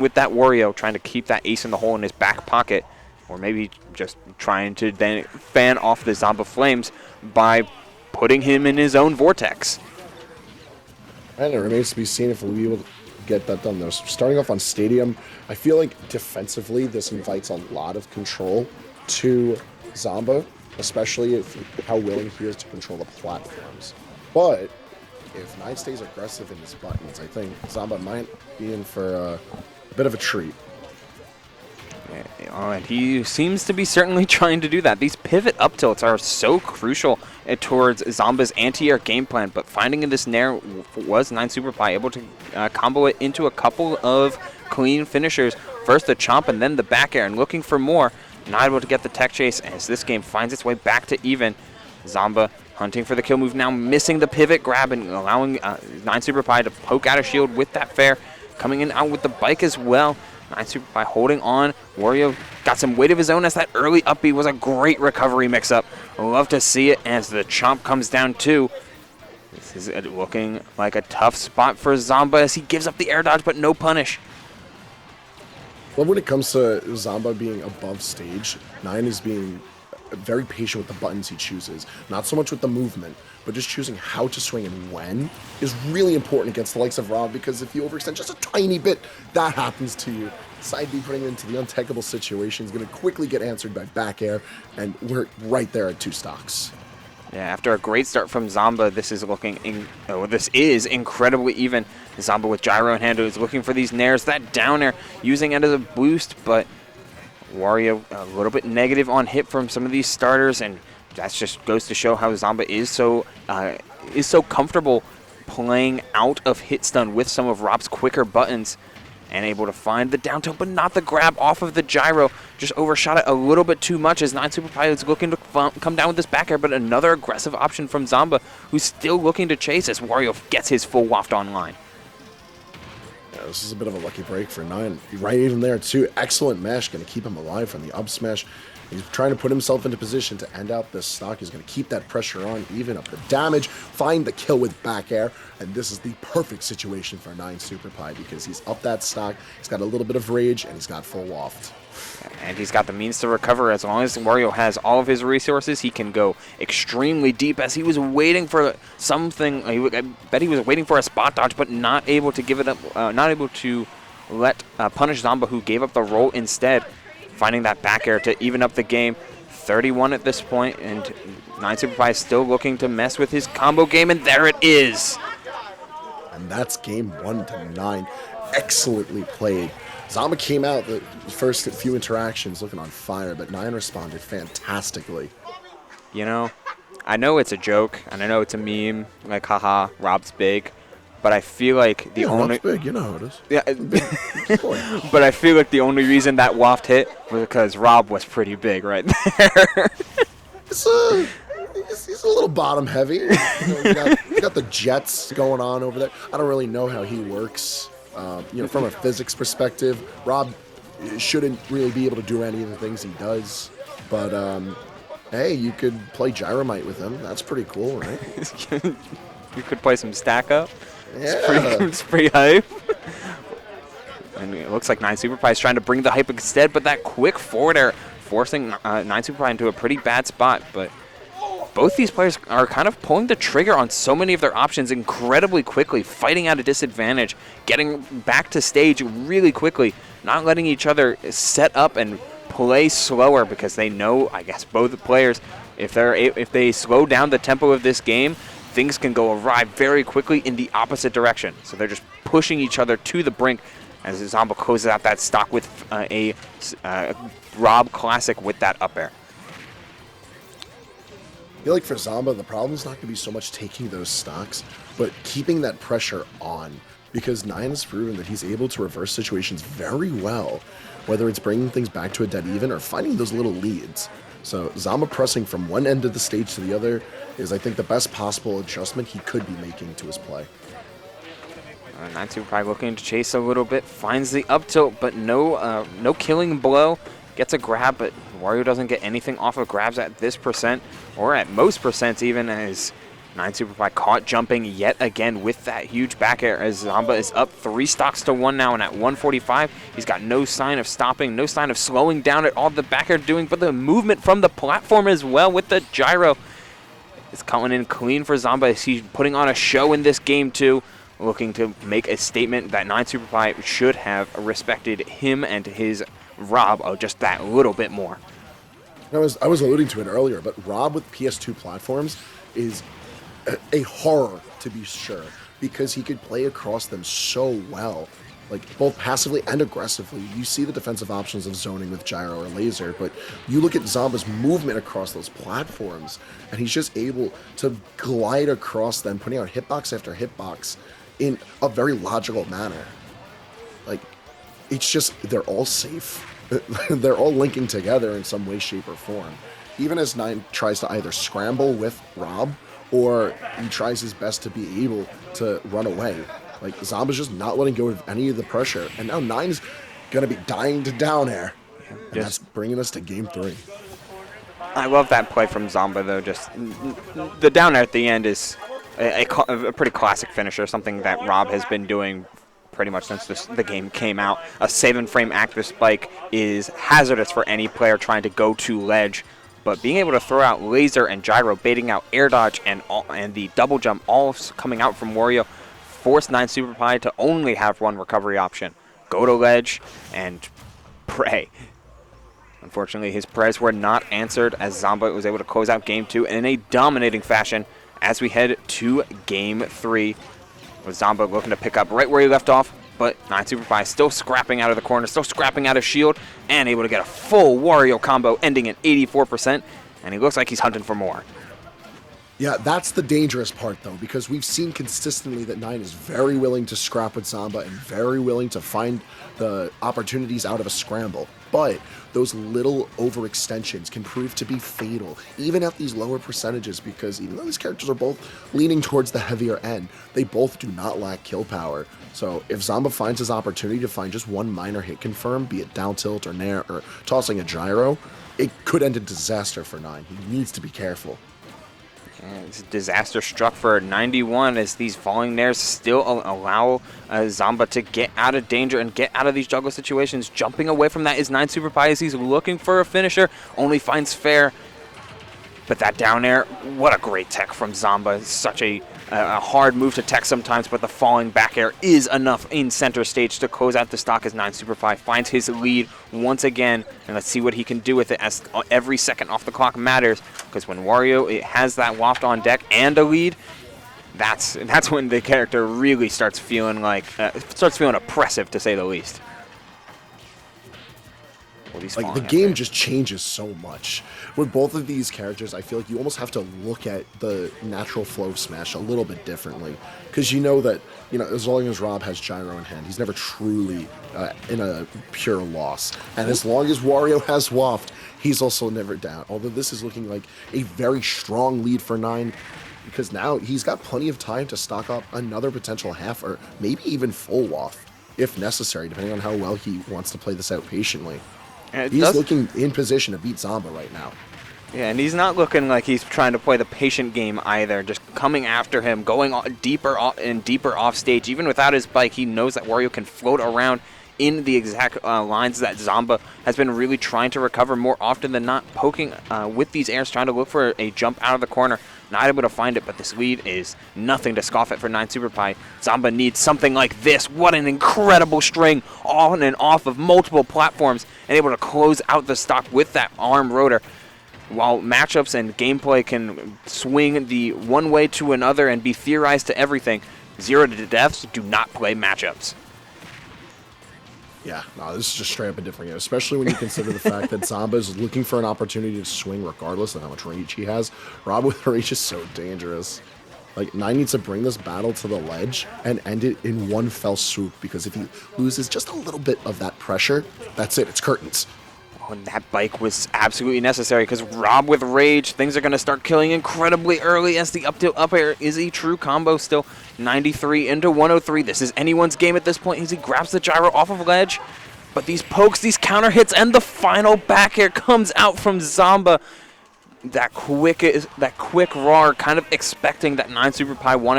with that Wario, trying to keep that ace in the hole in his back pocket, or maybe just trying to then fan off the Zomba flames by putting him in his own vortex. And it remains to be seen if we'll be able to get that done. Though, starting off on Stadium, I feel like defensively this invites a lot of control to Zomba, especially how willing he is to control the platforms. But if 9 stays aggressive in his buttons, I think Zomba might be in for a bit of a treat. And he seems to be certainly trying to do that. These pivot up tilts are so crucial towards Zomba's anti-air game plan, but finding in this nair was 9SuperPIE able to combo it into a couple of clean finishers. First the chomp and then the back air, and looking for more. Not able to get the tech chase as this game finds its way back to even. Zomba hunting for the kill move now, missing the pivot grab and allowing 9SuperPIE to poke out a shield with that fair. Coming in out with the bike as well. 9SuperPIE holding on. Wario got some weight of his own as that early up B was a great recovery mix-up. Love to see it as the chomp comes down too. This is looking like a tough spot for Zomba as he gives up the air dodge, but no punish. Well, when it comes to Zomba being above stage, 9 is being very patient with the buttons he chooses. Not so much with the movement, but just choosing how to swing and when is really important against the likes of R.O.B, because if you overextend just a tiny bit, that happens to you. Side B putting it into the untakeable situation is going to quickly get answered by back air, and we're right there at 2 stocks. Yeah, after a great start from Zomba, this is incredibly even. Zomba with gyro in hand is looking for these nairs, that down air, using it as a boost, but Wario a little bit negative on hit from some of these starters, and that just goes to show how Zomba is so comfortable playing out of hit stun with some of R.O.B's quicker buttons, and able to find the down tilt, but not the grab off of the gyro. Just overshot it a little bit too much as 9SuperPIE is looking to come down with this back air, but another aggressive option from Zomba, who's still looking to chase as Wario gets his full waft online. Yeah, this is a bit of a lucky break for 9. Right even there too. Excellent mesh, going to keep him alive from the up smash. He's trying to put himself into position to end out this stock. He's going to keep that pressure on, even up the damage, find the kill with back air, and this is the perfect situation for 9SuperPIE because he's up that stock, he's got a little bit of rage, and he's got full waft. And he's got the means to recover. As long as Wario has all of his resources, he can go extremely deep as he was waiting for something. I bet he was waiting for a spot dodge, but not able to give it up, not able to let punish Zomba, who gave up the roll instead. Finding that back air to even up the game. 31 at this point, and 9SuperPIE is still looking to mess with his combo game, and there it is. And that's game 1 to 9. Excellently played. Zomba came out the first few interactions looking on fire, but 9 responded fantastically. You know, I know it's a joke, and I know it's a meme, like, haha, R.O.B's big. But I feel like the only R.O.B's big, you know how it is. Yeah, but I feel like the only reason that waft hit was because R.O.B was pretty big right there. He's a little bottom heavy. You got the jets going on over there. I don't really know how he works. From a physics perspective, R.O.B shouldn't really be able to do any of the things he does. But hey, you could play Gyromite with him. That's pretty cool, right? You could play some stack up. Yeah. It's pretty hype. And it looks like 9SuperPIE is trying to bring the hype instead, but that quick forward air forcing 9SuperPIE into a pretty bad spot. But both these players are kind of pulling the trigger on so many of their options incredibly quickly, fighting at a disadvantage, getting back to stage really quickly, not letting each other set up and play slower because they know, I guess, both players, if they slow down the tempo of this game, things can go awry very quickly in the opposite direction. So they're just pushing each other to the brink as Zomba closes out that stock with a R.O.B classic with that up air. I feel like for Zomba, the problem's not going to be so much taking those stocks, but keeping that pressure on. Because 9 has proven that he's able to reverse situations very well, whether it's bringing things back to a dead even or finding those little leads. So Zomba pressing from one end of the stage to the other is, I think, the best possible adjustment he could be making to his play. 9SuperPIE looking to chase a little bit, finds the up tilt, but no killing blow. Gets a grab, but Wario doesn't get anything off of grabs at this percent, or at most percents even, as 9SuperPIE caught jumping yet again with that huge back air as Zomba is up 3 stocks to 1 now, and at 145, he's got no sign of stopping, no sign of slowing down at all. The back air doing, but the movement from the platform as well with the gyro is coming in clean for Zomba as he's putting on a show in this game too, looking to make a statement that 9SuperPIE should have respected him and his R.O.B just that little bit more. I was alluding to it earlier, but R.O.B with PS2 platforms is a horror, to be sure, because he could play across them so well, like both passively and aggressively. You see the defensive options of zoning with gyro or laser, but you look at Zomba's movement across those platforms, and he's just able to glide across them, putting out hitbox after hitbox in a very logical manner. Like, it's just, they're all safe. They're all linking together in some way, shape, or form. Even as 9 tries to either scramble with R.O.B, or he tries his best to be able to run away. Like, Zomba's just not letting go of any of the pressure. And now 9's going to be dying to down air. And that's bringing us to game 3. I love that play from Zomba, though. Just the down air at the end is a pretty classic finisher, something that R.O.B has been doing pretty much since the game came out. A 7-frame active spike is hazardous for any player trying to go to ledge. But being able to throw out laser and gyro, baiting out air dodge and the double jump, all coming out from Wario, forced 9SuperPIE to only have one recovery option. Go to ledge and pray. Unfortunately, his prayers were not answered as Zomba was able to close out game 2 in a dominating fashion as we head to game 3. With Zomba looking to pick up right where he left off, but 9SuperPIE still scrapping out of the corner, still scrapping out of shield, and able to get a full Wario combo ending at 84%, and he looks like he's hunting for more. Yeah, that's the dangerous part, though, because we've seen consistently that 9 is very willing to scrap with Zomba and very willing to find the opportunities out of a scramble. But those little overextensions can prove to be fatal, even at these lower percentages, because even though these characters are both leaning towards the heavier end, they both do not lack kill power. So if Zomba finds his opportunity to find just one minor hit confirm, be it down tilt or nair or tossing a gyro, it could end in disaster for 9. He needs to be careful. And it's a disaster struck for 91 as these falling nairs still allow Zomba to get out of danger and get out of these juggle situations. Jumping away from that is 9SuperPIE as he's looking for a finisher, only finds fair. But that down air, what a great tech from Zomba. It's such a hard move to tech sometimes, but the falling back air is enough in center stage to close out the stock as 9SuperPIE finds his lead once again. And let's see what he can do with it as every second off the clock matters. Because when Wario has that waft on deck and a lead, that's when the character really starts feeling like oppressive, to say the least. Like, the game just changes so much. With both of these characters, I feel like you almost have to look at the natural flow of Smash a little bit differently. Because you know that, as long as R.O.B has gyro in hand, he's never truly in a pure loss. And as long as Wario has waft, he's also never down. Although this is looking like a very strong lead for 9, because now he's got plenty of time to stock up another potential half or maybe even full waft, if necessary, depending on how well he wants to play this out patiently. He's looking in position to beat Zomba right now. Yeah, and he's not looking like he's trying to play the patient game either. Just coming after him, going deeper and deeper off stage. Even without his bike, he knows that Wario can float around in the exact lines that Zomba has been really trying to recover more often than not, poking with these airs, trying to look for a jump out of the corner. Not able to find it, but this lead is nothing to scoff at for 9SuperPIE. Zomba needs something like this. What an incredible string on and off of multiple platforms, and able to close out the stock with that arm rotor. While matchups and gameplay can swing the one way to another and be theorized to everything, 0 to deaths do not play matchups. Yeah, no, this is just straight up a different game, especially when you consider the fact that Zomba is looking for an opportunity to swing regardless of how much range he has. R.O.B with range is so dangerous. Like, 9 needs to bring this battle to the ledge and end it in one fell swoop, because if he loses just a little bit of that pressure, that's it, it's curtains. Oh, and that bike was absolutely necessary, because R.O.B with rage, things are going to start killing incredibly early as the up tilt up air is a true combo still. 93 into 103. This is anyone's game at this point as he grabs the gyro off of ledge. But these pokes, these counter hits, and the final back air comes out from Zomba. that quick roar, kind of expecting that 9SuperPIE wanted